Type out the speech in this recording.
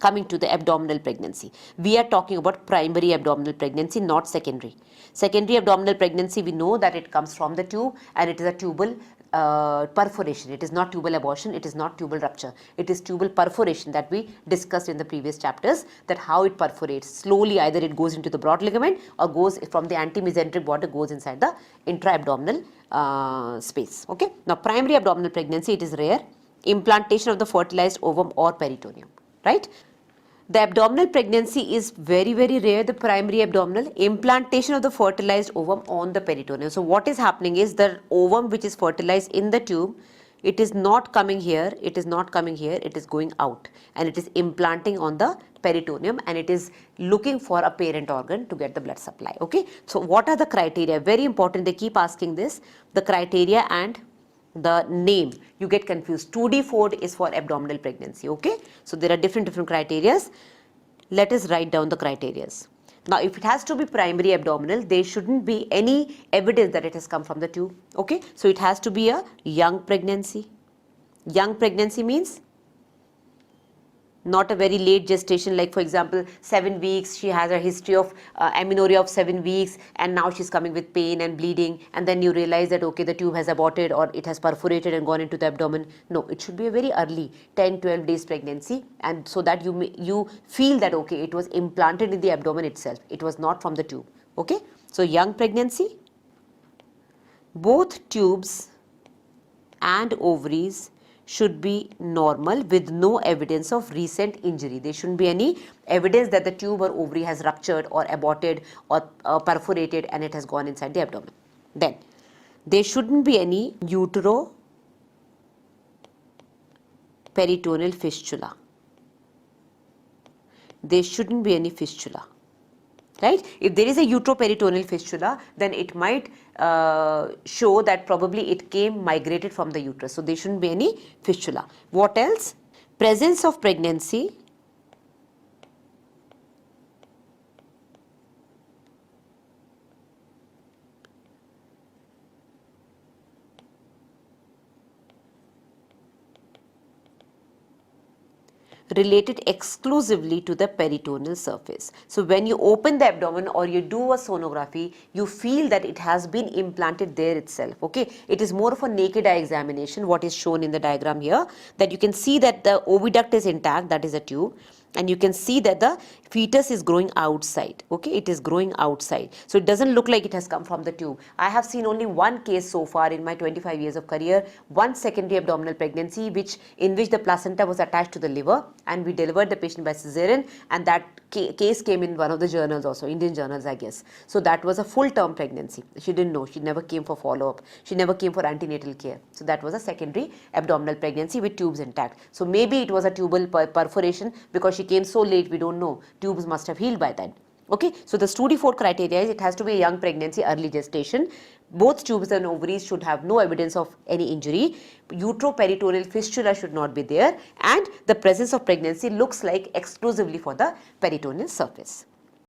Coming to the abdominal pregnancy, we are talking about primary abdominal pregnancy, not secondary. Secondary abdominal pregnancy, we know that it comes from the tube and it is a tubal perforation. It is not tubal abortion, it is not tubal rupture. It is tubal perforation that we discussed in the previous chapters, that how it perforates. Slowly either it goes into the broad ligament or goes from the anti-mesenteric border, goes inside the intra-abdominal space. Okay. Now primary abdominal pregnancy, it is rare. Implantation of the fertilized ovum or peritoneum, right? The abdominal pregnancy is very, very rare, the primary abdominal. Implantation of the fertilized ovum on the peritoneum. So what is happening is the ovum which is fertilized in the tube, it is not coming here, it is not coming here, it is going out and it is implanting on the peritoneum and it is looking for a parent organ to get the blood supply. Okay. So what are the criteria? Very important, they keep asking this, the criteria and the name. You get confused. 2D4 is for abdominal pregnancy. Okay. So there are different criterias. Let us write down the criterias. Now if it has to be primary abdominal, there shouldn't be any evidence that it has come from the tube. Okay. So it has to be a young pregnancy. Young pregnancy means not a very late gestation, like for example 7 weeks, she has a history of amenorrhea of 7 weeks and now she's coming with pain and bleeding, and then you realize that okay, the tube has aborted or it has perforated and gone into the abdomen. No, it should be a very early 10-12 days pregnancy, and so that you feel that okay, it was implanted in the abdomen itself, it was not from the tube. Okay. So young pregnancy, both tubes and ovaries should be normal with no evidence of recent injury. There shouldn't be any evidence that the tube or ovary has ruptured or aborted or perforated and it has gone inside the abdomen. Then there shouldn't be any utero-peritoneal fistula. There shouldn't be any fistula. Right? If there is a utero-peritoneal fistula, then it might show that probably it migrated from the uterus. So there shouldn't be any fistula. What else? Presence of pregnancy related exclusively to the peritoneal surface. So when you open the abdomen or you do a sonography, you feel that it has been implanted there itself. Okay, it is more of a naked eye examination, what is shown in the diagram here, that you can see that the oviduct is intact, that is a tube, and you can see that the fetus is growing outside. Okay, it is growing outside. So it doesn't look like it has come from the tube. I have seen only one case so far in my 25 years of career, one secondary abdominal pregnancy in which the placenta was attached to the liver and we delivered the patient by cesarean, and that case came in one of the journals also, Indian journals I guess. So that was a full-term pregnancy. She didn't know. She never came for follow-up. She never came for antenatal care. So that was a secondary abdominal pregnancy with tubes intact. So maybe it was a tubal perforation because she came so late, we don't know. Tubes must have healed by then. Okay, so the 2D4 criteria is it has to be a young pregnancy, early gestation. Both tubes and ovaries should have no evidence of any injury. Utero-peritoneal fistula should not be there, and the presence of pregnancy looks like exclusively for the peritoneal surface.